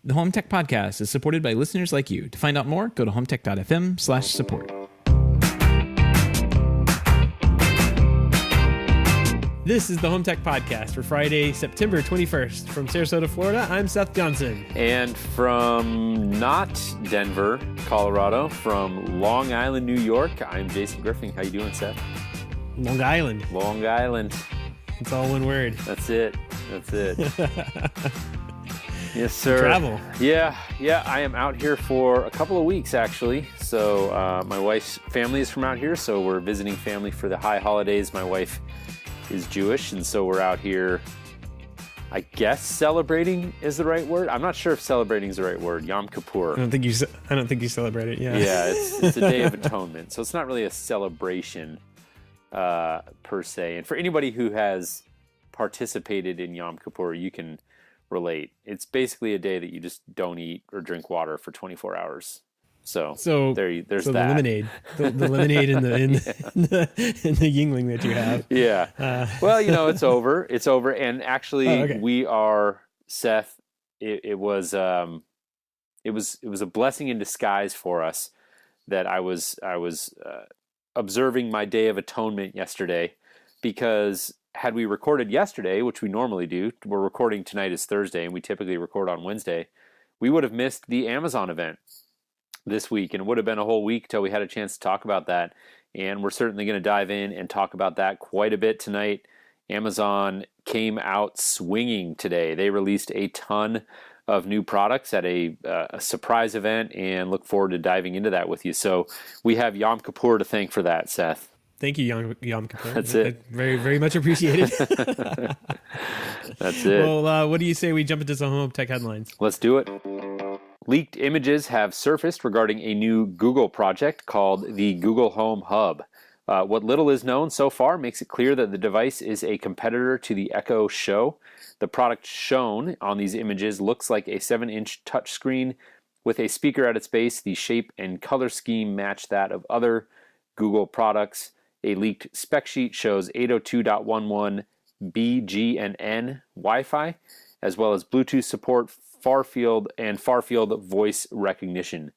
The Home Tech Podcast is supported by listeners like you. To find out more, go to HomeTech.fm/support. This is the Home Tech Podcast for Friday, September 21st. From Sarasota, Florida, I'm Seth Johnson. And from not Denver, Colorado, from Long Island, New York, I'm Jason Griffin. How you doing, Seth? Long Island. Long Island. It's all one word. That's it. Yes, sir. Travel. Yeah. I am out here for a couple of weeks, actually. So my wife's family is from out here, so we're visiting family for the high holidays. My wife is Jewish, and so we're out here, I guess celebrating is the right word. I'm not sure if celebrating is the right word. Yom Kippur. I don't think you celebrate it. Yeah. Yeah, it's a Day of Atonement, so it's not really a celebration per se. And for anybody who has participated in Yom Kippur, you can relate. It's basically a day that you just don't eat or drink water for 24 hours. So there's that. The lemonade in the Yingling that you have. Yeah. Well, it's over. It's over. And actually, we are, Seth. It was a blessing in disguise for us that I was observing my Day of Atonement yesterday, because had we recorded yesterday, which we normally do, we're recording tonight is Thursday, and we typically record on Wednesday, we would have missed the Amazon event this week, and it would have been a whole week till we had a chance to talk about that. And we're certainly going to dive in and talk about that quite a bit tonight. Amazon came out swinging today. They released a ton of new products at a surprise event, and look forward to diving into that with you. So we have Yom Kippur to thank for that, Seth. Thank you, Yom Kippur. That's it. Very, very much appreciated. That's it. Well, what do you say we jump into some Home Tech headlines? Let's do it. Leaked images have surfaced regarding a new Google project called the Google Home Hub. What little is known so far makes it clear that the device is a competitor to the Echo Show. The product shown on these images looks like a 7-inch touchscreen with a speaker at its base. The shape and color scheme match that of other Google products. A leaked spec sheet shows 802.11 BGNN Wi-Fi, as well as Bluetooth support, far-field voice recognition.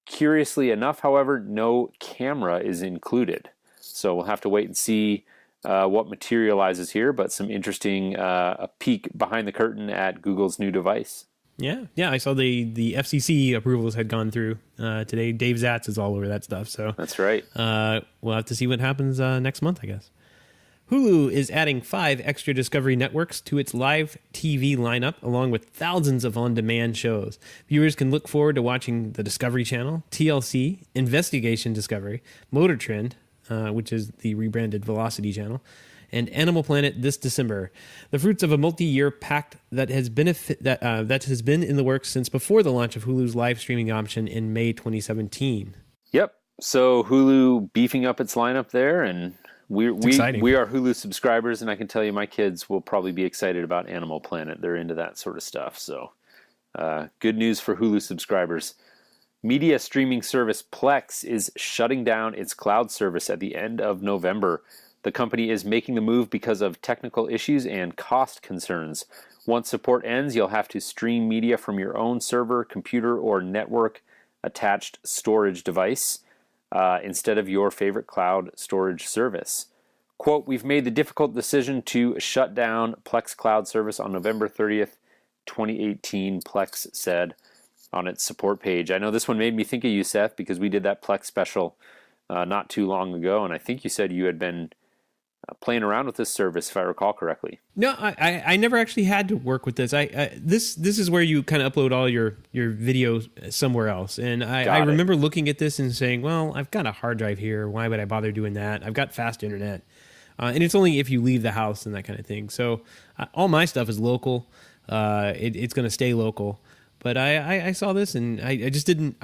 Curiously enough, however, no camera is included. So we'll have to wait and see what materializes here, but some interesting a peek behind the curtain at Google's new device. Yeah, I saw the FCC approvals had gone through today. Dave Zatz is all over that stuff. So that's right. We'll have to see what happens next month, I guess. Hulu is adding 5 extra Discovery networks to its live TV lineup, along with thousands of on-demand shows. Viewers can look forward to watching the Discovery Channel, TLC, Investigation Discovery, Motor Trend, which is the rebranded Velocity Channel, and Animal Planet this December. The fruits of a multi-year pact that has been in the works since before the launch of Hulu's live streaming option in May 2017. Yep. So Hulu beefing up its lineup there, and we are Hulu subscribers, and I can tell you my kids will probably be excited about Animal Planet. They're into that sort of stuff. So good news for Hulu subscribers. Media streaming service Plex is shutting down its cloud service at the end of November. The company is making the move because of technical issues and cost concerns. Once support ends, you'll have to stream media from your own server, computer, or network-attached storage device instead of your favorite cloud storage service. Quote, "We've made the difficult decision to shut down Plex cloud service on November 30th, 2018, Plex said on its support page." I know this one made me think of you, Seth, because we did that Plex special not too long ago, and I think you said you had been playing around with this service, if I recall correctly. No, I never actually had to work with this. This is where you kind of upload all your videos somewhere else. And I remember looking at this and saying, well, I've got a hard drive here. Why would I bother doing that? I've got fast internet. And it's only if you leave the house and that kind of thing. So all my stuff is local. It's going to stay local. But I saw this and I just didn't,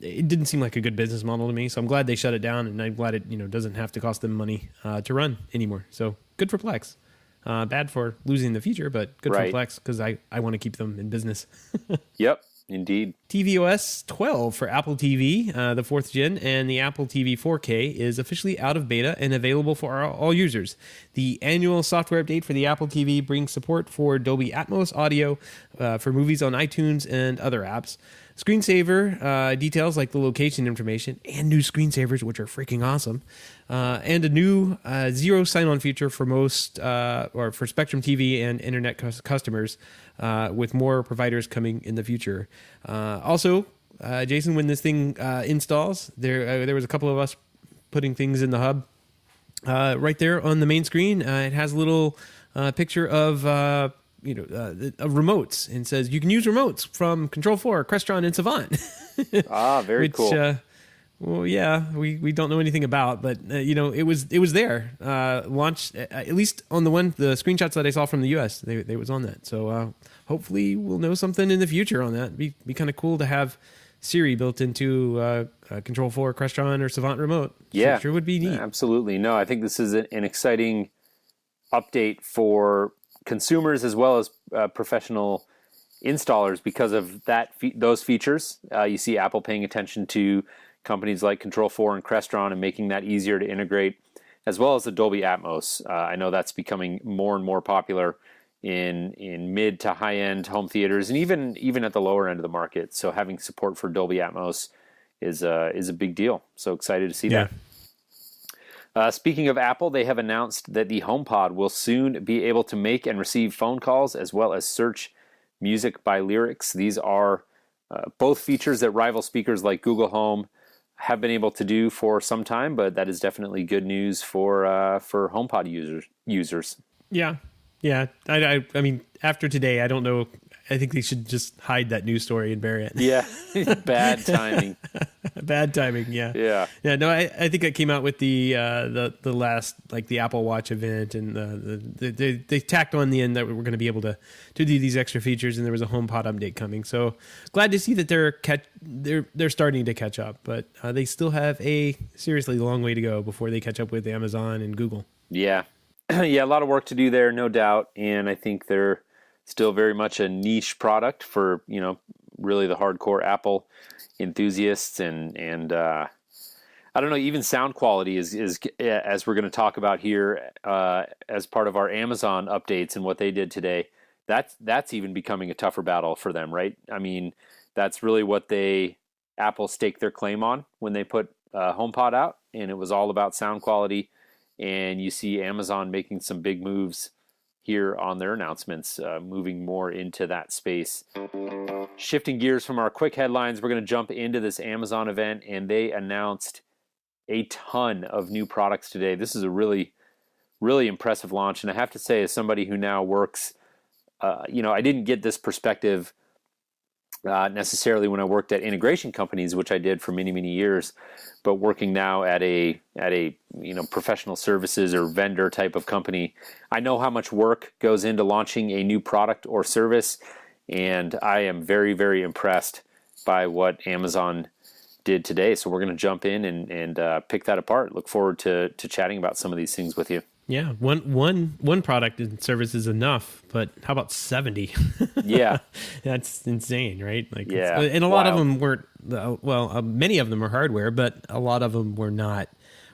it didn't seem like a good business model to me. So I'm glad they shut it down, and I'm glad it doesn't have to cost them money to run anymore. So good for Plex. Bad for losing the feature, but good for Plex because I want to keep them in business. Yep, indeed. tvOS 12 for Apple TV, the 4th gen, and the Apple TV 4K is officially out of beta and available for all users. The annual software update for the Apple TV brings support for Dolby Atmos audio for movies on iTunes and other apps. Screensaver details like the location information and new screensavers, which are freaking awesome, and a new zero sign-on feature for most or for Spectrum TV and internet customers, with more providers coming in the future. Also, Jason, when this thing installs, there was a couple of us putting things in the hub. Right there on the main screen, it has a little picture of remotes, and says you can use remotes from Control4, Crestron, and Savant. Very cool. Well, yeah, we don't know anything about, but it was there. Launched at least on the screenshots that I saw from the US. They was on that. So hopefully we'll know something in the future on that. Be kind of cool to have Siri built into Control4, Crestron, or Savant remote. Yeah, sure would be neat. Absolutely. No, I think this is an exciting update for consumers as well as professional installers because of those features. You see Apple paying attention to companies like Control4 and Crestron and making that easier to integrate, as well as the Dolby Atmos. I know that's becoming more and more popular in mid to high end home theaters, and even at the lower end of the market. So having support for Dolby Atmos is a big deal. So excited to see that. Speaking of Apple, they have announced that the HomePod will soon be able to make and receive phone calls as well as search music by lyrics. These are both features that rival speakers like Google Home have been able to do for some time, but that is definitely good news for HomePod users. Yeah. I mean, after today, I don't know. I think they should just hide that news story and bury it. Yeah, bad timing. Bad timing. Yeah. No, I think it came out with the last, like, the Apple Watch event, and they tacked on the end that we're going to be able to do these extra features, and there was a HomePod update coming. So glad to see that they're starting to catch up, but they still have a seriously long way to go before they catch up with Amazon and Google. Yeah. Yeah, a lot of work to do there, no doubt, and I think they're still very much a niche product for, really the hardcore Apple enthusiasts, and I don't know, even sound quality is as we're going to talk about here as part of our Amazon updates and what they did today. That's even becoming a tougher battle for them, right? I mean, that's really what Apple staked their claim on when they put HomePod out, and it was all about sound quality. And you see Amazon making some big moves here on their announcements, moving more into that space. Shifting gears from our quick headlines, we're going to jump into this Amazon event, and they announced a ton of new products today. This is a really, really impressive launch, and I have to say, as somebody who now works, I didn't get this perspective necessarily when I worked at integration companies, which I did for many, many years, but working now at a professional services or vendor type of company, I know how much work goes into launching a new product or service, and I am very, very impressed by what Amazon did today. So we're going to jump in and pick that apart. Look forward to chatting about some of these things with you. Yeah, one product and service is enough, but how about 70? Yeah, that's insane, right? Like, yeah, and a lot of them weren't. Many of them are hardware, but a lot of them were not.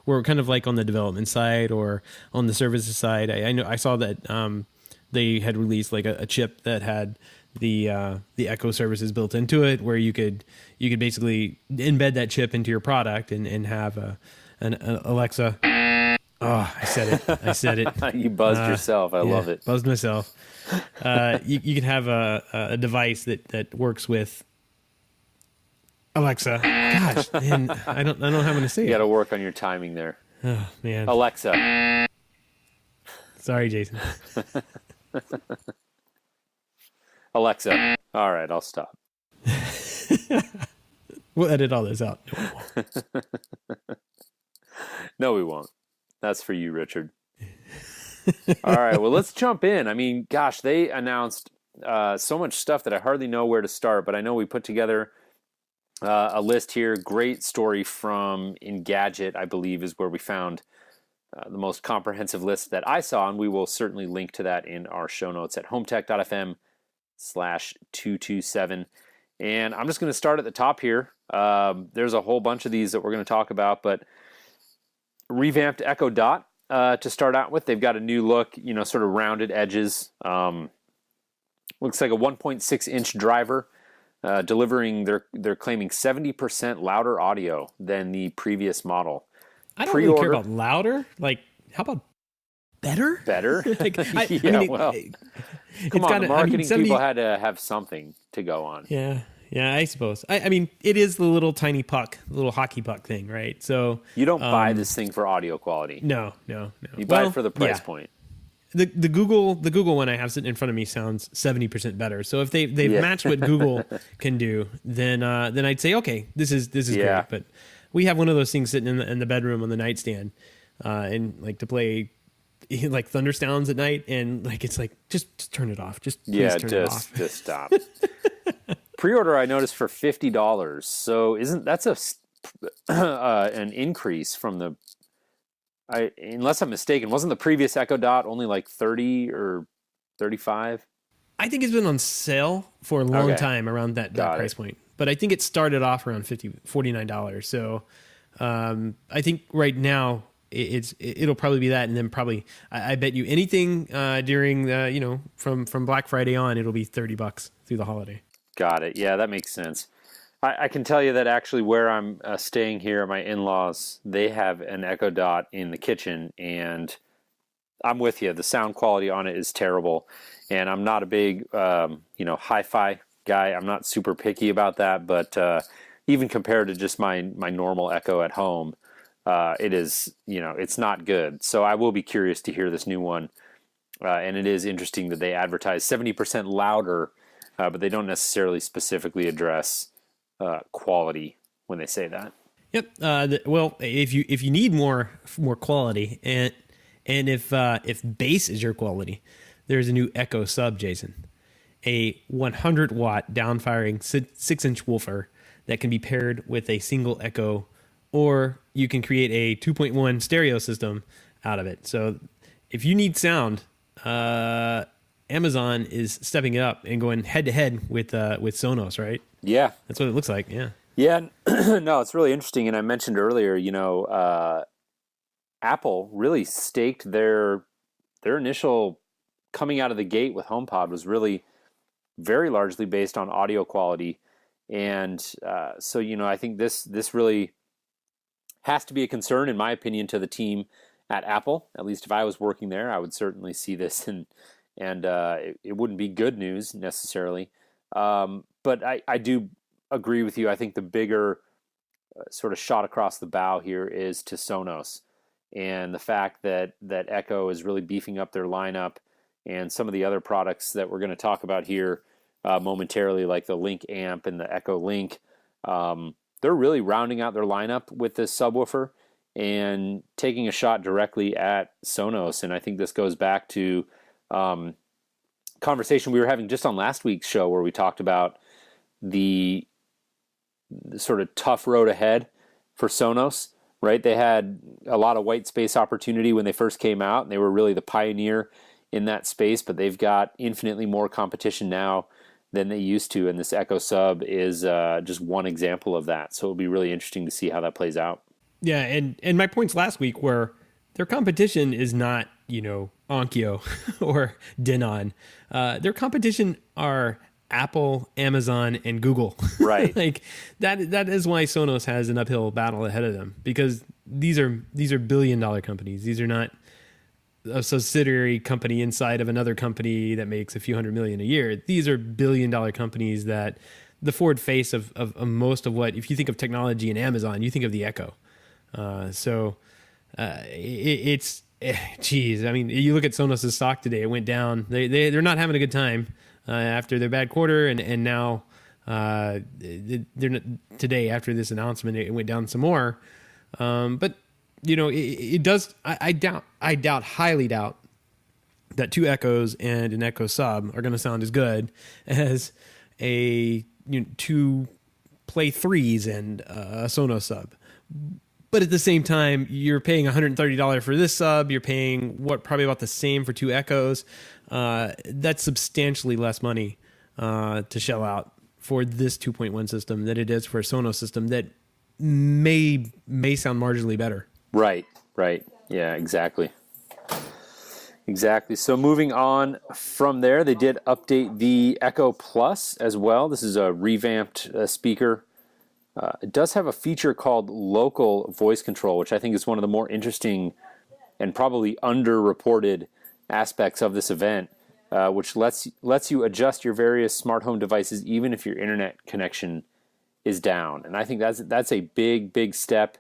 Were kind of like on the development side or on the services side. I know I saw that they had released like a chip that had the Echo services built into it, where you could basically embed that chip into your product and have an Alexa. Oh, I said it. You buzzed yourself. I love it. Buzzed myself. You can have a device that works with Alexa. Gosh, man, I don't know how I'm going to say it. You got to work on your timing there. Oh, man. Alexa. Sorry, Jason. Alexa. All right, I'll stop. We'll edit all this out. No, we won't. That's for you, Richard. All right, well, let's jump in. I mean, gosh, they announced so much stuff that I hardly know where to start, but I know we put together a list here. Great story from Engadget, I believe, is where we found the most comprehensive list that I saw, and we will certainly link to that in our show notes at HomeTech.fm/227. And I'm just going to start at the top here. There's a whole bunch of these that we're going to talk about, but revamped Echo Dot to start out with. They've got a new look, sort of rounded edges. Looks like a 1.6-inch driver, delivering, they're claiming 70% louder audio than the previous model. I don't really care about louder. Like, how about better? Better? Like, Come on, the marketing people had to have something to go on. Yeah, I suppose. I mean, it is the little tiny puck, the little hockey puck thing, right? So you don't buy this thing for audio quality. No. You buy it for the price point. The Google one I have sitting in front of me sounds 70% better. So if they've matched what Google can do, then I'd say, okay, this is great. But we have one of those things sitting in the bedroom on the nightstand, and like to play like thunder sounds at night, and like it's like just turn it off. Just please turn it off. Just stop. Pre-order I noticed for $50. So that's an increase from the. Unless I'm mistaken, wasn't the previous Echo Dot only like 30 or 35? I think it's been on sale for a long time around that price point. But I think it started off around $49. So I think right now it'll probably be that, and then probably I bet you anything during the from Black Friday on, it'll be $30 through the holiday. Got it. Yeah, that makes sense. I can tell you that actually where I'm staying here, my in-laws, they have an Echo Dot in the kitchen, and I'm with you. The sound quality on it is terrible, and I'm not a big, hi-fi guy. I'm not super picky about that, but even compared to just my normal Echo at home, it is, it's not good. So I will be curious to hear this new one, and it is interesting that they advertise 70% louder, but they don't necessarily specifically address quality when they say that. Yep. Well, if you need more quality, and if bass is your quality, there's a new Echo Sub, Jason, a 100 watt downfiring 6-inch woofer that can be paired with a single Echo, or you can create a 2.1 stereo system out of it. So if you need sound, Amazon is stepping it up and going head to head with Sonos, right? Yeah, that's what it looks like. Yeah. No, it's really interesting. And I mentioned earlier, Apple really staked their initial coming out of the gate with HomePod was really very largely based on audio quality, and so I think this really has to be a concern, in my opinion, to the team at Apple. At least if I was working there, I would certainly see this, and it wouldn't be good news necessarily. But I do agree with you. I think the bigger sort of shot across the bow here is to Sonos, and the fact that Echo is really beefing up their lineup, and some of the other products that we're going to talk about here momentarily, like the Link Amp and the Echo Link. They're really rounding out their lineup with this subwoofer and taking a shot directly at Sonos. And I think this goes back to conversation we were having just on last week's show, where we talked about the sort of tough road ahead for Sonos, right? They had a lot of white space opportunity when they first came out, and they were really the pioneer in that space, but they've got infinitely more competition now than they used to, and this Echo Sub is just one example of that. So it'll be really interesting to see how that plays out. Yeah, and my points last week were their competition is not, Onkyo or Denon. Their competition are Apple, Amazon, and Google. Right. Like that is why Sonos has an uphill battle ahead of them, because these are $1 billion companies. These are not a subsidiary company inside of another company that makes a few $100 million a year. These are $1 billion companies that the forward face of most of what, if you think of technology in Amazon, you think of the Echo. Geez, I mean, you look at Sonos' stock today, it went down. They're not having a good time after their bad quarter, and now today, after this announcement, it went down some more. But it does. I highly doubt that two Echoes and an Echo Sub are going to sound as good as two Play 3s and a Sonos Sub. But at the same time, you're paying $130 for this sub. You're paying probably about the same for two Echoes. That's substantially less money to shell out for this 2.1 system than it is for a Sonos system that may sound marginally better. Right. Yeah, exactly. Exactly. So moving on from there, they did update the Echo Plus as well. This is a revamped speaker. It does have a feature called local voice control, which I think is one of the more interesting and probably underreported aspects of this event, which lets you adjust your various smart home devices even if your internet connection is down. And I think that's a big step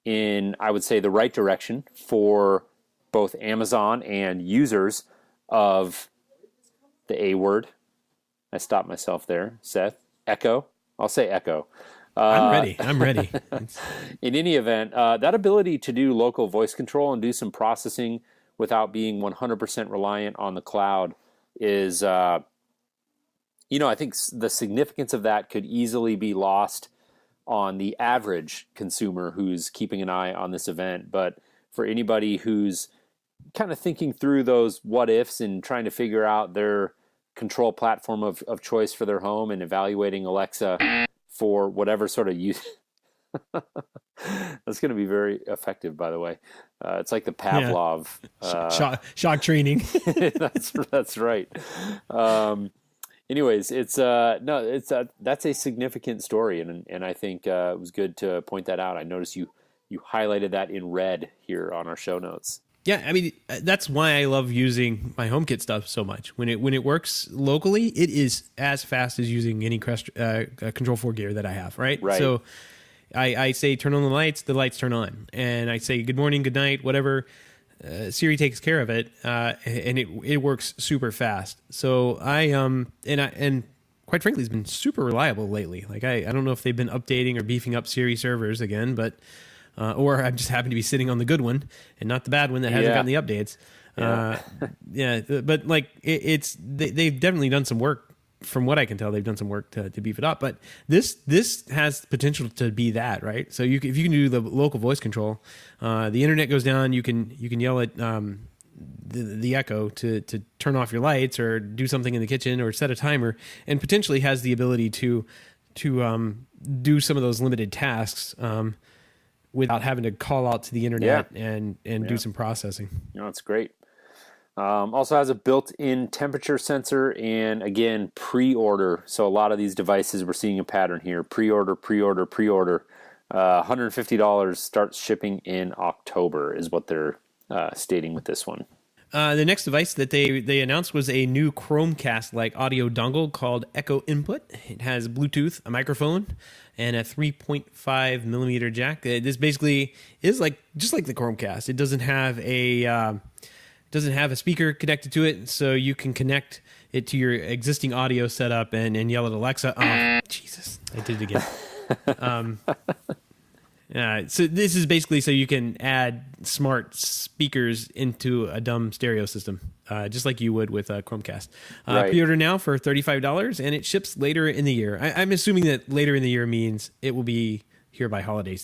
in, I would say, the right direction for both Amazon and users of the A word. I stopped myself there, Seth. Echo. I'll say Echo. I'm ready. In any event, that ability to do local voice control and do some processing without being 100% reliant on the cloud is, I think the significance of that could easily be lost on the average consumer who's keeping an eye on this event. But for anybody who's kind of thinking through those what ifs and trying to figure out their control platform of choice for their home and evaluating Alexa for whatever sort of use. That's going to be very effective, by the way. It's like the Pavlov shock training. That's right. Anyways, that's a significant story, and I think it was good to point that out. I noticed you highlighted that in red here on our show notes. Yeah, I mean, that's why I love using my HomeKit stuff so much. When it works locally, it is as fast as using any Control 4 gear that I have, right? Right. So I say turn on the lights turn on. And I say good morning, good night, whatever. Siri takes care of it, and it works super fast. So and quite frankly, it's been super reliable lately. Like I don't know if they've been updating or beefing up Siri servers again, but or I just happen to be sitting on the good one and not the bad one that hasn't gotten the updates. But like they've definitely done some work. From what I can tell, they've done some work to beef it up. But this has potential to be that, right? So if you can do the local voice control, the internet goes down, you can yell at the Echo to turn off your lights or do something in the kitchen or set a timer, and potentially has the ability to do some of those limited tasks without having to call out to the internet and do some processing. It's great. Also has a built-in temperature sensor and, again, pre-order. So a lot of these devices, we're seeing a pattern here. Pre-order. $150 starts shipping in October is what they're stating with this one. The next device that they announced was a new Chromecast-like audio dongle called Echo Input. It has Bluetooth, a microphone, and a 3.5 millimeter jack. This basically is just like the Chromecast. It doesn't have a speaker connected to it, so you can connect it to your existing audio setup and yell at Alexa. Oh, Jesus, I did it again. So this is basically so you can add smart speakers into a dumb stereo system, just like you would with a Chromecast. Right. Pre-order now for $35, and it ships later in the year. I'm assuming that later in the year means it will be here by holiday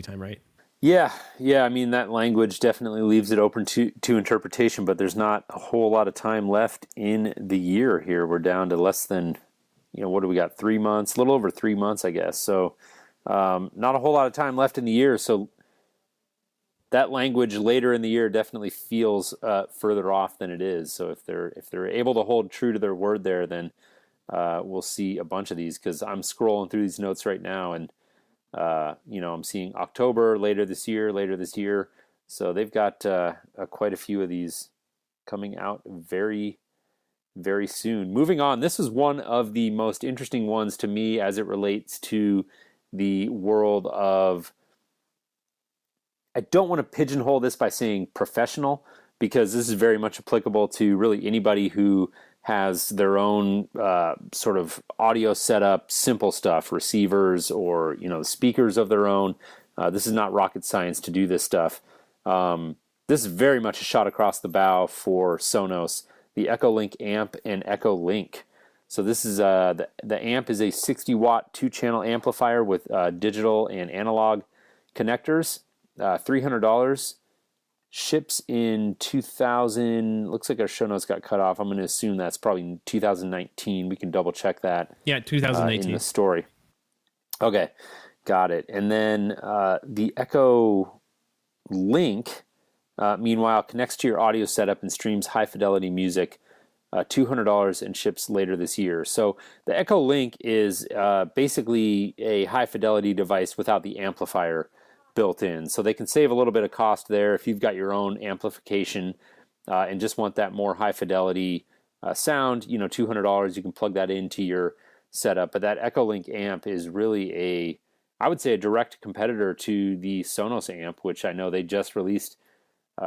time, right? Yeah. I mean, that language definitely leaves it open to interpretation, but there's not a whole lot of time left in the year here. We're down to less than, what do we got? 3 months, a little over 3 months, I guess. So not a whole lot of time left in the year. So that language later in the year definitely feels further off than it is. So if they're able to hold true to their word there, then we'll see a bunch of these, because I'm scrolling through these notes right now, and I'm seeing October later this year. So they've got quite a few of these coming out very, very soon. Moving on, this is one of the most interesting ones to me as it relates to the world of, I don't want to pigeonhole this by saying professional, because this is very much applicable to really anybody who has their own sort of audio setup, simple stuff, receivers or speakers of their own. This is not rocket science to do this stuff. This is very much a shot across the bow for Sonos, the Echo Link amp and Echo Link. So this is the amp is a 60-watt 2-channel amplifier with digital and analog connectors. $300. Ships in 2000. Looks like our show notes got cut off. I'm going to assume that's probably 2019. We can double check that. Yeah, 2019 in the story. Okay, got it. And then the Echo Link Meanwhile, connects to your audio setup and streams high-fidelity music, $200, and ships later this year. So the Echo Link is basically a high-fidelity device without the amplifier built in. So they can save a little bit of cost there if you've got your own amplification and just want that more high-fidelity sound. $200, you can plug that into your setup. But that Echo Link amp is really I would say a direct competitor to the Sonos amp, which I know they just released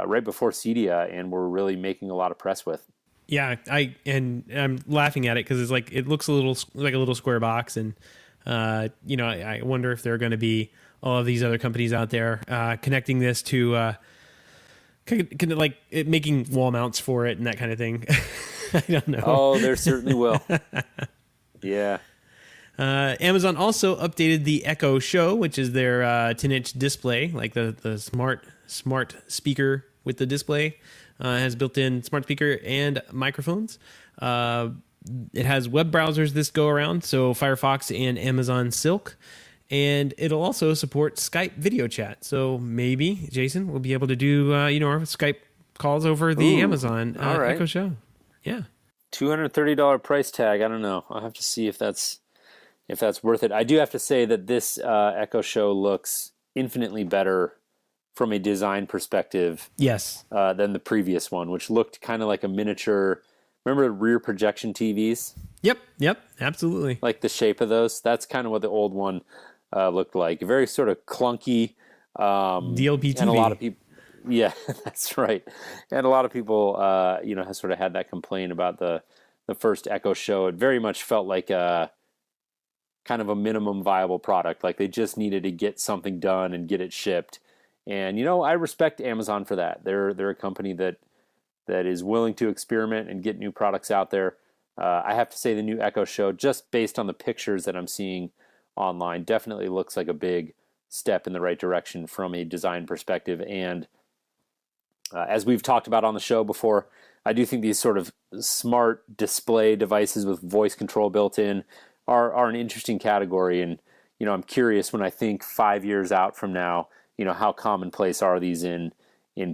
right before CEDIA and were really making a lot of press with. Yeah, I'm laughing at it because it's like it looks a little square box, and I wonder if there are going to be all of these other companies out there connecting this to like making wall mounts for it and that kind of thing. I don't know. Oh, there certainly will. Yeah. Amazon also updated the Echo Show, which is their 10-inch display, like the smart speaker with the display. Has built-in smart speaker and microphones. It has web browsers this go around, so Firefox and Amazon Silk. And it'll also support Skype video chat. So maybe, Jason, we'll be able to do our Skype calls over the Amazon Echo Show. Yeah. $230 price tag. I don't know. I'll have to see if that's worth it. I do have to say that this Echo Show looks infinitely better from a design perspective, yes, than the previous one, which looked kind of like a miniature. Remember rear projection TVs? Yep, absolutely. Like the shape of those. That's kind of what the old one looked like. Very sort of clunky. DLP TV. And a lot of people. Yeah, that's right. And a lot of people, have sort of had that complaint about the first Echo Show. It very much felt like a kind of a minimum viable product. Like they just needed to get something done and get it shipped. And, I respect Amazon for that. They're a company that is willing to experiment and get new products out there. I have to say the new Echo Show, just based on the pictures that I'm seeing online, definitely looks like a big step in the right direction from a design perspective. And as we've talked about on the show before, I do think these sort of smart display devices with voice control built in are an interesting category. And, I'm curious when I think 5 years out from now, how commonplace are these in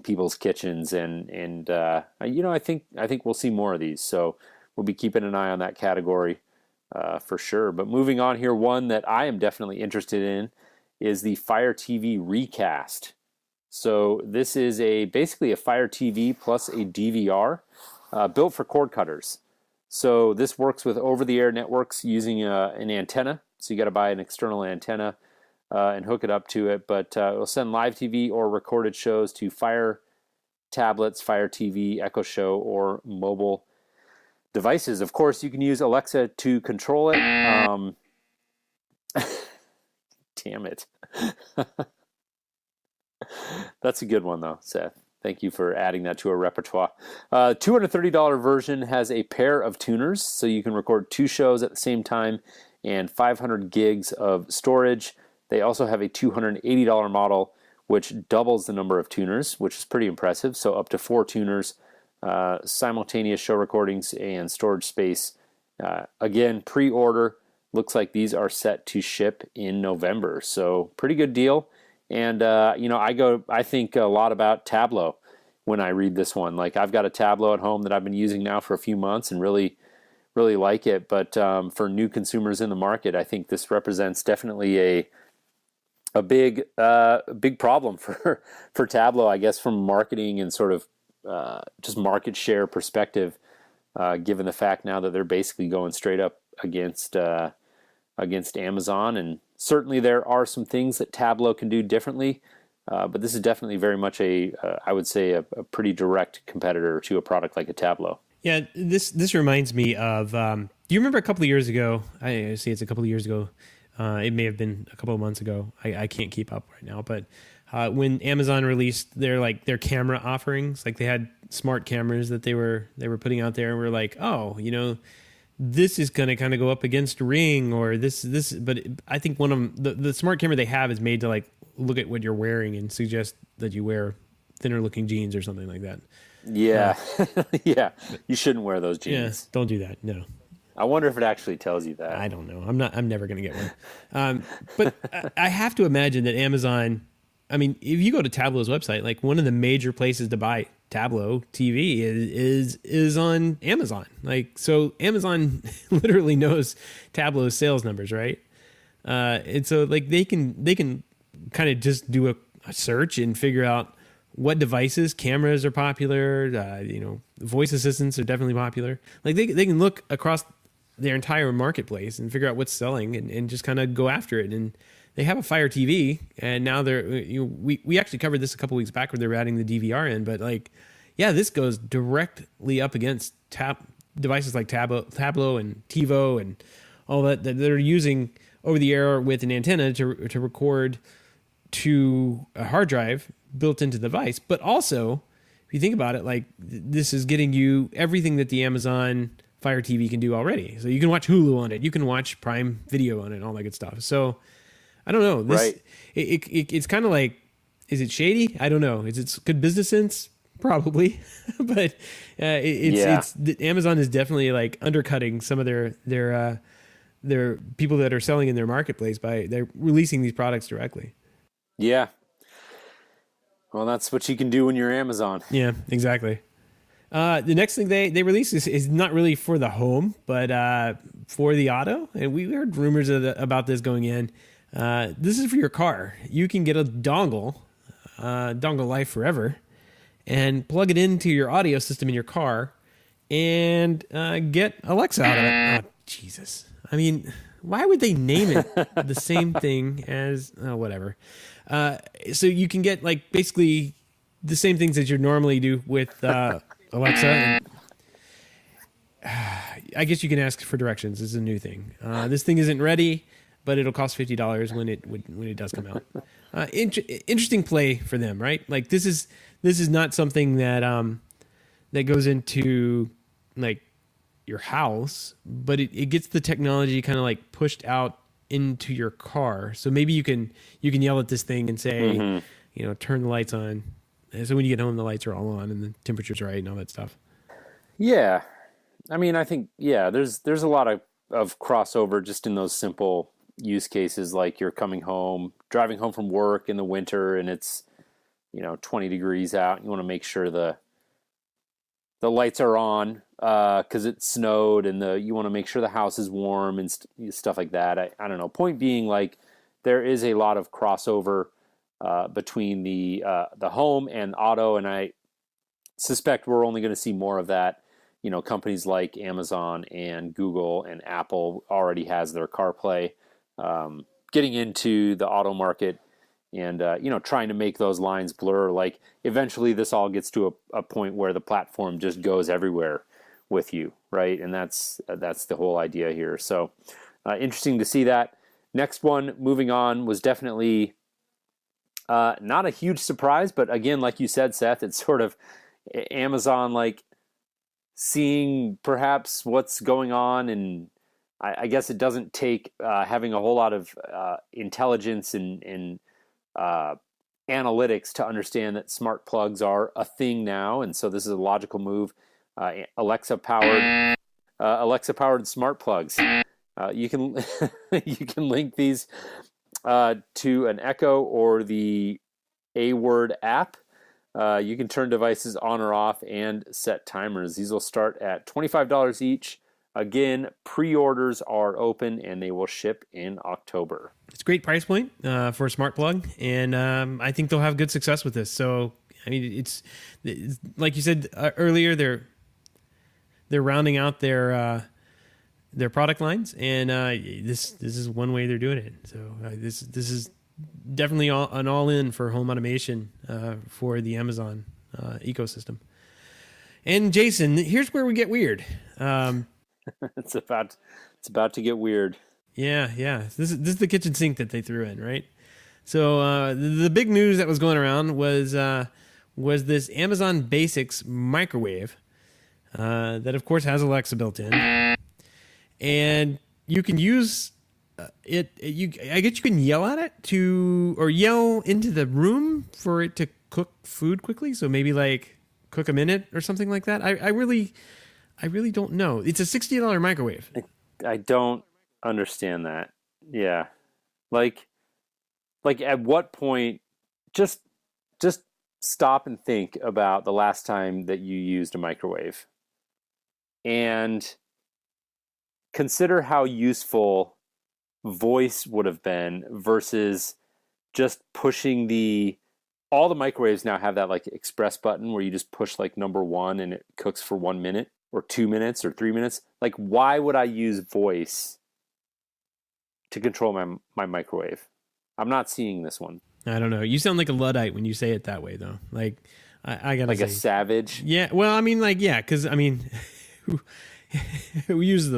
people's kitchens, and I think we'll see more of these. So we'll be keeping an eye on that category for sure. But moving on here, one that I am definitely interested in is the Fire TV Recast. So this is basically a Fire TV plus a DVR built for cord cutters. So this works with over-the-air networks using an antenna. So you got to buy an external antenna and hook it up to it, but it will send live TV or recorded shows to Fire tablets, Fire TV, Echo Show, or mobile devices. Of course, you can use Alexa to control it. Damn it. That's a good one, though, Seth. Thank you for adding that to our repertoire. $230 version has a pair of tuners, so you can record 2 shows at the same time and 500 gigs of storage. They also have a $280 model, which doubles the number of tuners, which is pretty impressive. So up to 4 tuners, simultaneous show recordings, and storage space. Again, pre-order. Looks like these are set to ship in November. So pretty good deal. And, I think a lot about Tableau when I read this one. Like I've got a Tableau at home that I've been using now for a few months and really, really like it. But for new consumers in the market, I think this represents definitely a big problem for Tableau, I guess, from marketing and sort of just market share perspective, given the fact now that they're basically going straight up against Amazon. And certainly there are some things that Tableau can do differently, but this is definitely very much I would say a pretty direct competitor to a product like a Tableau. Yeah, this reminds me of, do you remember a couple of years ago, I say it's a couple of years ago, it may have been a couple of months ago. I can't keep up right now, but when Amazon released their camera offerings, like they had smart cameras that they were putting out there, and we're like, oh, this is going to kind of go up against Ring or this. But I think one of them, the smart camera they have is made to like look at what you're wearing and suggest that you wear thinner looking jeans or something like that. Yeah, yeah, you shouldn't wear those jeans. Yeah, don't do that. No. I wonder if it actually tells you that. I don't know. I'm never going to get one. But I have to imagine that Amazon, I mean, if you go to Tableau's website, like one of the major places to buy Tableau TV is on Amazon. Like, so Amazon literally knows Tableau's sales numbers, right? And so like they can kind of just do a search and figure out what devices, cameras are popular. Voice assistants are definitely popular. Like they can look across their entire marketplace and figure out what's selling and just kind of go after it. And they have a Fire TV, and now we actually covered this a couple weeks back where they were adding the DVR in, but like, yeah, this goes directly up against devices like Tableau and TiVo and all that they're using over the air with an antenna to record to a hard drive built into the device. But also, if you think about it, like this is getting you everything that the Amazon Fire TV can do already. So you can watch Hulu on it, you can watch Prime Video on it, and all that good stuff. So I don't know. This, right. It's kind of like, is it shady? I don't know. Is it good business sense? Probably, but it's Amazon is definitely like undercutting some of their people that are selling in their marketplace by they're releasing these products directly. Yeah. Well, that's what you can do when you're Amazon. Yeah, exactly. The next thing they release is not really for the home, but for the auto. And we heard rumors about this going in. This is for your car. You can get a dongle life forever, and plug it into your audio system in your car and get Alexa out of it. Oh, Jesus. I mean, why would they name it the same thing as whatever? So you can get like basically the same things that you normally do with Alexa. I guess you can ask for directions. This is a new thing. This thing isn't ready, but it'll cost $50 when it does come out. Interesting play for them, right? Like this is not something that that goes into like your house, but it gets the technology kind of like pushed out into your car. So maybe you can yell at this thing and say, turn the lights on. And so when you get home, the lights are all on and the temperature's right and all that stuff. Yeah. I mean, I think, there's a lot of crossover just in those simple use cases, like you're driving home from work in the winter and it's, 20 degrees out. You want to make sure the lights are on because it snowed, and you want to make sure the house is warm and stuff like that. I don't know. Point being, like, there is a lot of crossover between the home and auto, and I suspect we're only going to see more of that. Companies like Amazon and Google and Apple already has their CarPlay, getting into the auto market and trying to make those lines blur. Like eventually this all gets to a point where the platform just goes everywhere with you, right? And that's the whole idea here. So interesting to see that. Next one, moving on, was definitely not a huge surprise, but again, like you said, Seth, it's sort of Amazon like seeing perhaps what's going on, and I guess it doesn't take having a whole lot of intelligence and analytics to understand that smart plugs are a thing now, and so this is a logical move. Alexa powered smart plugs. You can link these to an Echo or the A-Word app. You can turn devices on or off and set timers. These will start at $25 each. Again, pre-orders are open and they will ship in October. It's a great price point for a smart plug, and I think they'll have good success with this. So, I mean, it's like you said earlier, they're rounding out their product lines, and this is one way they're doing it. So this is definitely an all-in for home automation for the Amazon ecosystem. And Jason, here's where we get weird. It's about to get weird. Yeah. This is the kitchen sink that they threw in, right? So the big news that was going around was this Amazon Basics microwave that, of course, has Alexa built in, and you can use it. I guess you can yell at it or yell into the room for it to cook food quickly. So maybe like cook a minute or something like that. I really don't know. It's a $60 microwave. I don't understand that. Yeah. Like at what point just stop and think about the last time that you used a microwave and consider how useful voice would have been versus just pushing all the microwaves now have that like express button where you just push like number 1 and it cooks for 1 minute or 2 minutes or 3 minutes. Like, why would I use voice to control my microwave? I'm not seeing this one. I don't know. You sound like a Luddite when you say it that way, though. Like, I gotta like say, a savage. Yeah. Well, I mean, like, yeah, because I mean, we use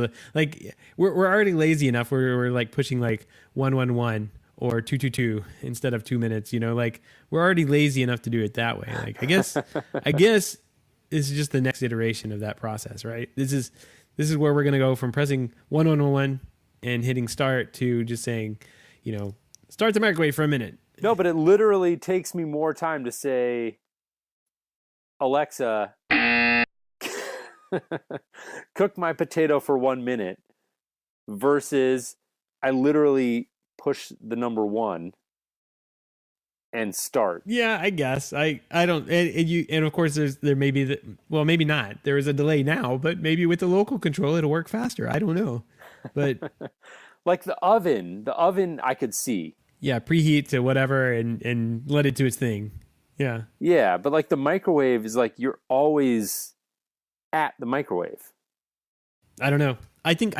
we're already lazy enough where we're like pushing like 111 or 222 instead of 2 minutes. You know, like we're already lazy enough to do it that way. Like, I guess this is just the next iteration of that process, right? This is where we're gonna go from pressing 1111 and hitting start to just saying, you know, start the microwave for a minute. No, but it literally takes me more time to say, Alexa, cook my potato for 1 minute versus I literally push the number 1 and start. Yeah, I guess. I don't, and of course there may be maybe not. There is a delay now, but maybe with the local control it'll work faster. I don't know. But like the oven I could see. Yeah, preheat to whatever and let it do its thing. Yeah. Yeah, but like the microwave is like you're always at the microwave. I don't know. I think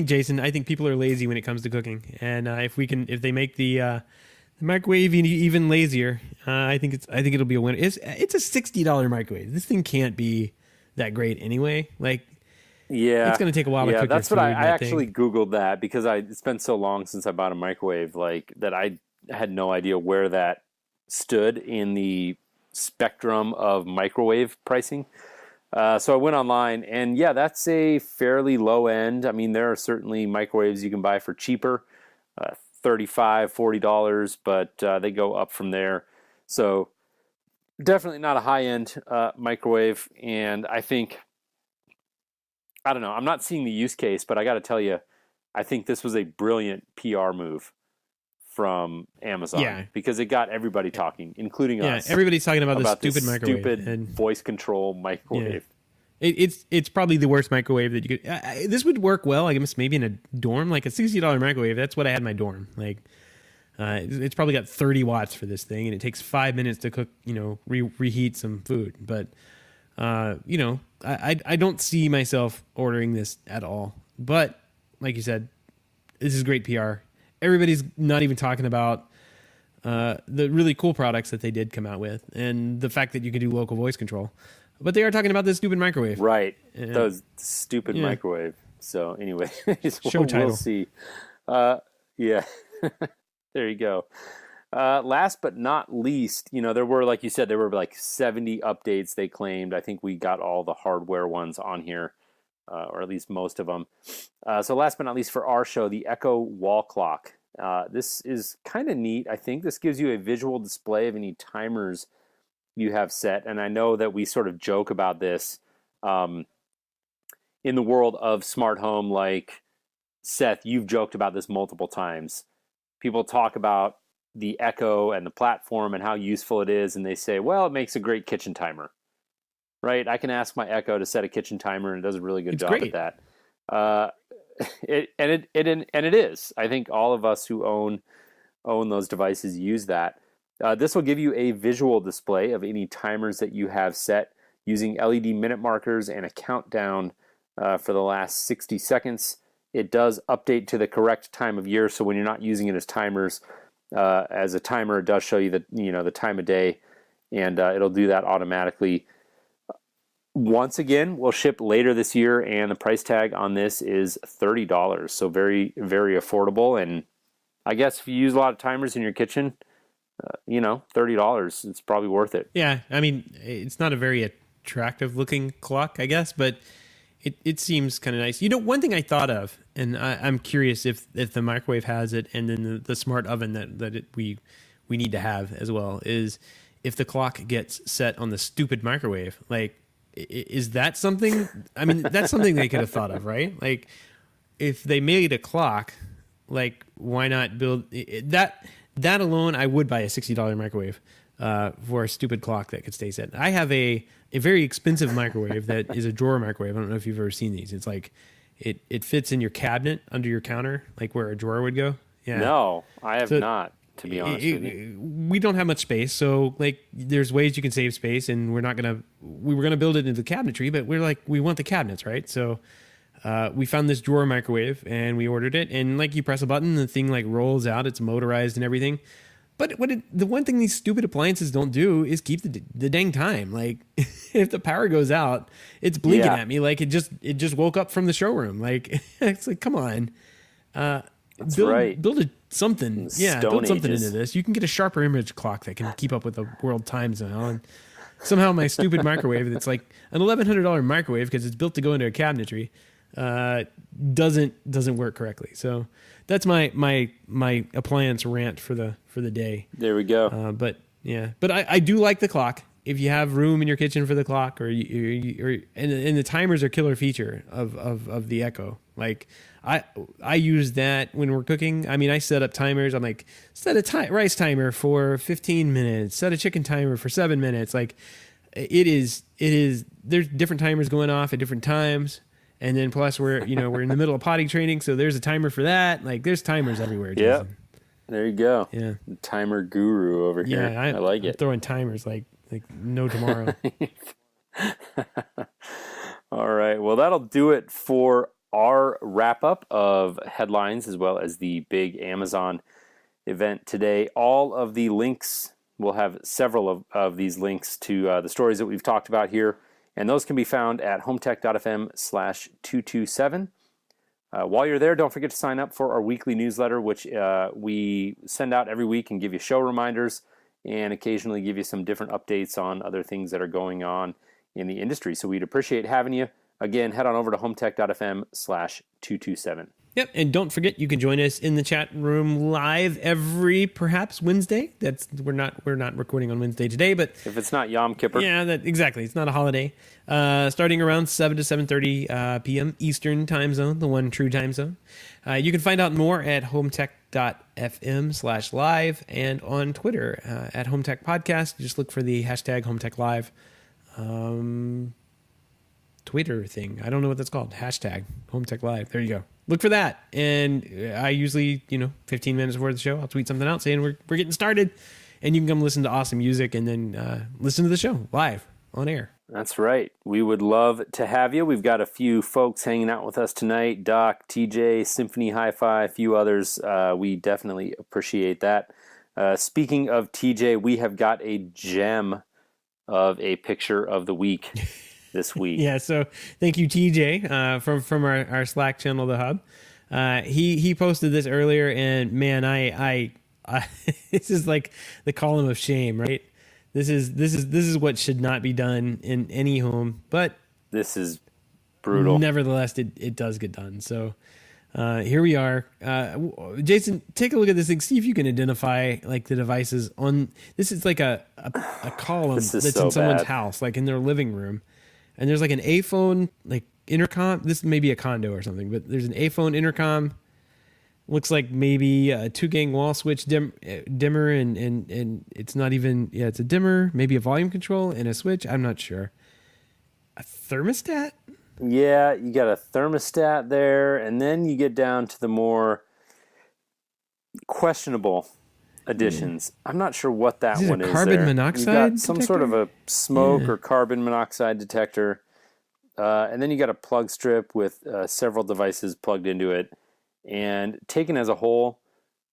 Jason, I think people are lazy when it comes to cooking, and if they make the microwave even lazier, I think it'll be a winner. It's a $60 microwave. This thing can't be that great anyway. Like, yeah, it's going to take a while to cook. That's what I actually Googled that because it's been so long since I bought a microwave, like that I had no idea where that stood in the spectrum of microwave pricing. So I went online, and yeah, that's a fairly low end. I mean, there are certainly microwaves you can buy for cheaper, $35, $40, but they go up from there. So definitely not a high-end microwave, and I don't know, I'm not seeing the use case, but I got to tell you, I think this was a brilliant PR move from Amazon because it got everybody talking, including us. Yeah, everybody's talking about this stupid microwave. Stupid and voice control microwave. Yeah. It's probably the worst microwave that you could... this would work well, I guess, maybe in a dorm, like a $60 microwave. That's what I had in my dorm. Like, it's probably got 30 watts for this thing, and it takes 5 minutes to cook, reheat some food. But, I don't see myself ordering this at all. But, like you said, this is great PR. Everybody's not even talking about the really cool products that they did come out with and the fact that you can do local voice control. But they are talking about this stupid microwave. Right. Those stupid microwave. So anyway, title. We'll see. Yeah. There you go. Last but not least, there were, like you said, there were like 70 updates they claimed. I think we got all the hardware ones on here. Or at least most of them. So last but not least for our show, the Echo wall clock. This is kind of neat. I think this gives you a visual display of any timers you have set. And I know that we sort of joke about this in the world of smart home. Like, Seth, you've joked about this multiple times. People talk about the Echo and the platform and how useful it is. And they say, well, it makes a great kitchen timer. Right, I can ask my Echo to set a kitchen timer, and it does a really good job at that. It is. I think all of us who own those devices use that. This will give you a visual display of any timers that you have set using LED minute markers and a countdown for the last 60 seconds. It does update to the correct time of year, so when you're not using it as timers, as a timer, it does show you the time of day, and it'll do that automatically. Once again, will ship later this year, and the price tag on this is $30. So very, very affordable. And I guess if you use a lot of timers in your kitchen, $30, it's probably worth it. Yeah, I mean, it's not a very attractive looking clock, I guess, but it seems kind of nice. One thing I thought of, and I'm curious if the microwave has it, and then the smart oven that we need to have as well, is if the clock gets set on the stupid microwave, like, is that something? I mean, that's something they could have thought of, right? Like, if they made a clock, like, why not build that? that alone, I would buy a $60 microwave for a stupid clock that could stay set. I have a very expensive microwave that is a drawer microwave. I don't know if you've ever seen these. It's like it fits in your cabinet under your counter, like where a drawer would go. Yeah. No, I have not, to be honest with you. We don't have much space, so like there's ways you can save space, and we were gonna build it into the cabinetry, but we're like, we want the cabinets, right? So we found this drawer microwave and we ordered it, and like you press a button, the thing like rolls out, it's motorized and everything. But the one thing these stupid appliances don't do is keep the dang time. Like if the power goes out, it's blinking at me like it just woke up from the showroom. Like it's like, come on, build something. Yeah, build something into this. You can get a sharper image clock that can keep up with the world times now. And somehow my stupid microwave, that's like an $1,100 microwave because it's built to go into a cabinetry, doesn't work correctly. So that's my appliance rant for the day. There we go. But I do like the clock. If you have room in your kitchen for the clock, and the timers are killer feature of the Echo. Like I use that when we're cooking. I mean, I set up timers. I'm like, set a rice timer for 15 minutes, set a chicken timer for 7 minutes. Like it is, there's different timers going off at different times. And then plus we're in the middle of potty training. So there's a timer for that. Like there's timers everywhere. Yeah. There you go. Yeah. Timer guru over here. Yeah. I like it. I'm throwing timers like no tomorrow. All right. Well, that'll do it for our wrap up of headlines as well as the big Amazon event today. All of the links, we'll have several of these links to the stories that we've talked about here, and those can be found at HomeTech.fm/227. While you're there, don't forget to sign up for our weekly newsletter, which we send out every week and give you show reminders and occasionally give you some different updates on other things that are going on in the industry. So we'd appreciate having you. Again, head on over to HomeTech.fm/227. Yep, and don't forget you can join us in the chat room live every perhaps Wednesday. We're not recording on Wednesday today, but if it's not Yom Kippur, exactly. It's not a holiday. Starting around 7 to 7:30 p.m. Eastern time zone, the one true time zone. You can find out more at HomeTech.fm/live and on Twitter at HomeTech Podcast. Just look for the hashtag HomeTech Live. Twitter thing. I don't know what that's called. Hashtag HomeTech Live. There you go. Look for that. And I usually, 15 minutes before the show, I'll tweet something out saying we're getting started, and you can come listen to awesome music and then listen to the show live on air. That's right. We would love to have you. We've got a few folks hanging out with us tonight. Doc, TJ, Symphony Hi-Fi, a few others. We definitely appreciate that. Speaking of TJ, we have got a gem of a picture of the week this week. Yeah, so thank you, TJ, from our Slack channel, The Hub. He posted this earlier, and man, I this is like the column of shame, right? This is what should not be done in any home, but this is brutal. Nevertheless, it does get done. So here we are. Jason, take a look at this thing. See if you can identify like the devices on. This is like a column that's in someone's house, like in their living room. And there's like an A-phone like intercom. This may be a condo or something, but there's an A-phone intercom. Looks like maybe a 2-gang wall switch dimmer, and it's not even. Yeah, it's a dimmer, maybe a volume control and a switch. I'm not sure. A thermostat. Yeah, you got a thermostat there, and then you get down to the more questionable additions. I'm not sure what that one is. Carbon monoxide. You got some sort of a smoke or carbon monoxide detector, and then you got a plug strip with several devices plugged into it. And taken as a whole,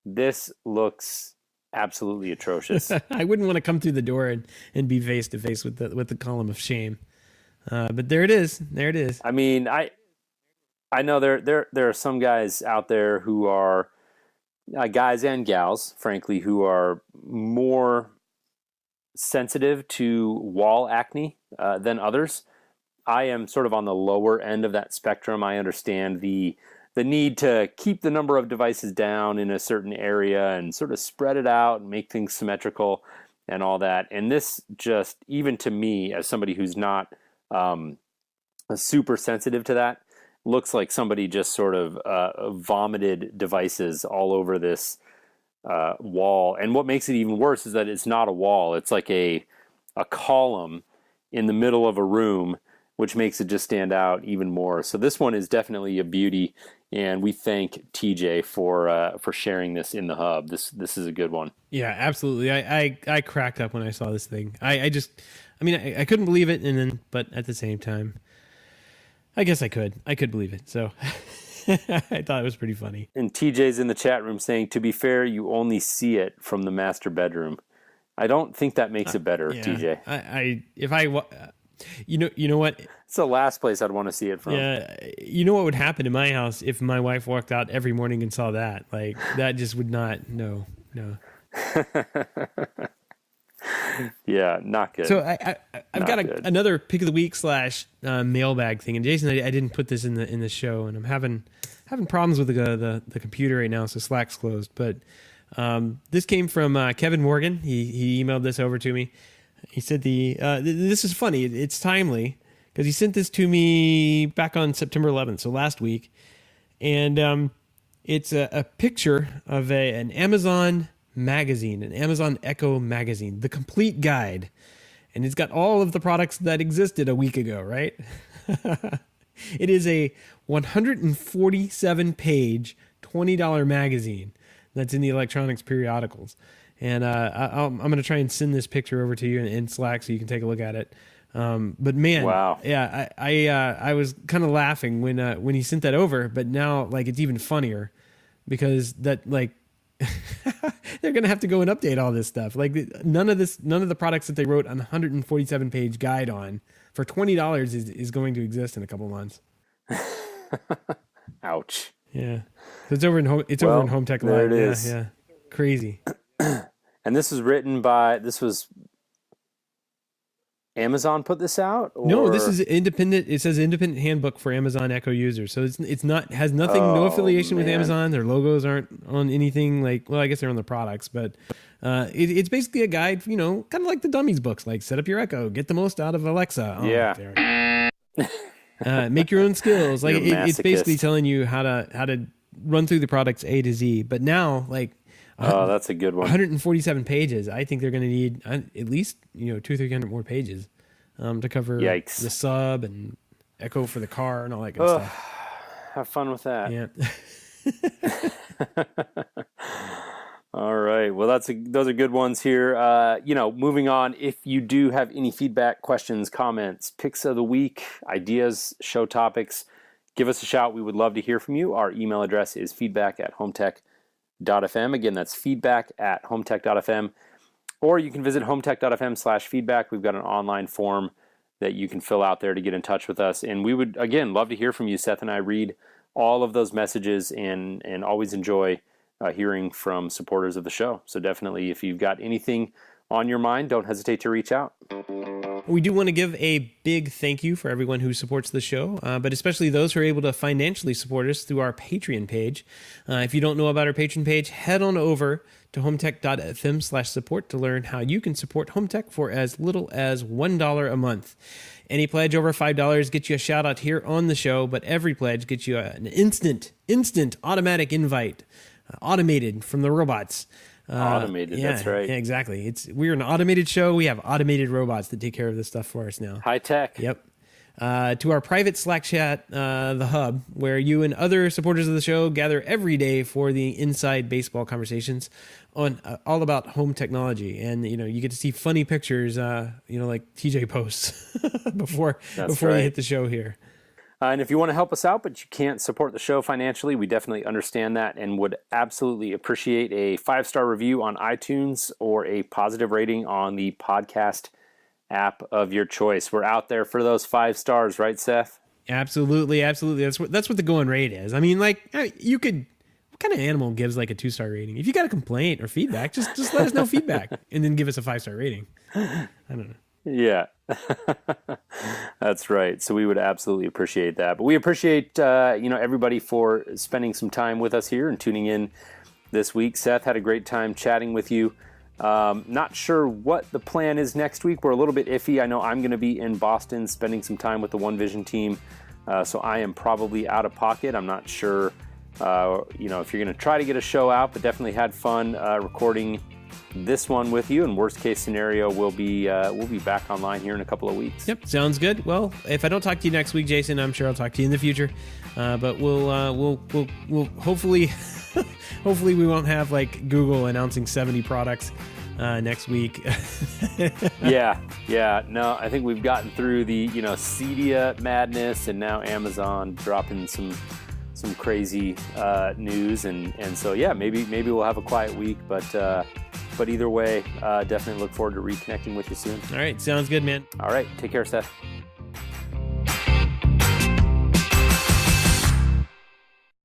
this looks absolutely atrocious. I wouldn't want to come through the door and be face to face with the column of shame. But there it is. There it is. I mean, I know there are some guys out there who are guys and gals, frankly, who are more sensitive to wall acne than others. I am sort of on the lower end of that spectrum. I understand the need to keep the number of devices down in a certain area and sort of spread it out and make things symmetrical and all that. And this just, even to me, as somebody who's not super sensitive to that, looks like somebody just sort of vomited devices all over this wall. And what makes it even worse is that it's not a wall. It's like a column in the middle of a room, which makes it just stand out even more. So this one is definitely a beauty, and we thank TJ for sharing this in the hub. This is a good one. Yeah, absolutely. I cracked up when I saw this thing. I couldn't believe it, but at the same time, I guess I could believe it. So I thought it was pretty funny. And TJ's in the chat room saying, to be fair, you only see it from the master bedroom. I don't think that makes it better, TJ. You know what? It's the last place I'd want to see it from. Yeah, you know what would happen in my house if my wife walked out every morning and saw that? Like, that just would not. No. Yeah, not good. So I've got another pick of the week / mailbag thing. And Jason, I didn't put this in the show, and I'm having problems with the computer right now, so Slack's closed. But this came from Kevin Morgan. He emailed this over to me. He said this is funny. It's timely because he sent this to me back on September 11th, so last week, and it's a picture of an Amazon magazine, an Amazon Echo magazine, the complete guide, and it's got all of the products that existed a week ago, right? It is a 147-page, $20 magazine that's in the electronics periodicals. And I'm going to try and send this picture over to you in Slack so you can take a look at it. But man, wow. Yeah, I was kind of laughing when he sent that over, but now like it's even funnier because that like they're going to have to go and update all this stuff. Like none of the products that they wrote a 147-page guide on for $20 is going to exist in a couple months. Ouch. Yeah. So it's over in HomeTech Live. There it is. Yeah. Crazy. And this was Amazon put this out? Or? No, this is independent. It says independent handbook for Amazon Echo users. So it's not, has nothing, no affiliation with Amazon. Their logos aren't on anything like, well, I guess they're on the products, but it's basically a guide, kind of like the dummies books, like set up your Echo, get the most out of Alexa. Make your own skills. Like it's basically telling you how to run through the products A to Z. But now, like, that's a good one. 147 pages. I think they're going to need at least 200-300 more pages to cover the sub and Echo for the car and all that good stuff. Have fun with that. Yeah. All right. Well, those are good ones here. Moving on. If you do have any feedback, questions, comments, picks of the week, ideas, show topics, give us a shout. We would love to hear from you. Our email address is feedback@HomeTech.fm. Again, that's feedback@HomeTech.fm. Or you can visit HomeTech.fm/feedback. We've got an online form that you can fill out there to get in touch with us. And we would, again, love to hear from you. Seth and I read all of those messages and always enjoy hearing from supporters of the show. So definitely, if you've got anything on your mind, don't hesitate to reach out. We do want to give a big thank you for everyone who supports the show, but especially those who are able to financially support us through our Patreon page. If you don't know about our Patreon page, head on over to HomeTech.fm/support to learn how you can support HomeTech for as little as $1 a month. Any pledge over $5 gets you a shout out here on the show, but every pledge gets you an instant automatic invite, automated from the robots. Automated, that's right. Yeah, exactly. We're an automated show. We have automated robots that take care of this stuff for us now. High tech. Yep. To our private Slack chat, the Hub, where you and other supporters of the show gather every day for the inside baseball conversations on all about home technology. And, you get to see funny pictures, like TJ posts before we hit the show here. And if you want to help us out, but you can't support the show financially, we definitely understand that and would absolutely appreciate a 5-star review on iTunes or a positive rating on the podcast app of your choice. We're out there for those 5 stars, right, Seth? Absolutely. That's what the going rate is. I mean, like, you could. What kind of animal gives like a 2-star rating? If you got a complaint or feedback, just let us know feedback and then give us a 5-star rating. I don't know. Yeah, that's right. So we would absolutely appreciate that. But we appreciate everybody for spending some time with us here and tuning in this week. Seth, had a great time chatting with you. Not sure what the plan is next week. We're a little bit iffy. I know I'm going to be in Boston spending some time with the One Vision team, so I am probably out of pocket. I'm not sure if you're going to try to get a show out, but definitely had fun recording this one with you. And worst case scenario, we'll be back online here in a couple of weeks. Yep, sounds good. Well, if I don't talk to you next week, Jason, I'm sure I'll talk to you in the future. But we'll hopefully hopefully we won't have like Google announcing 70 products next week. Yeah. No, I think we've gotten through the Cedia madness, and now Amazon dropping some crazy news, and so maybe we'll have a quiet week, but either way, definitely look forward to reconnecting with you soon. All right, sounds good, man. All right, take care, Seth.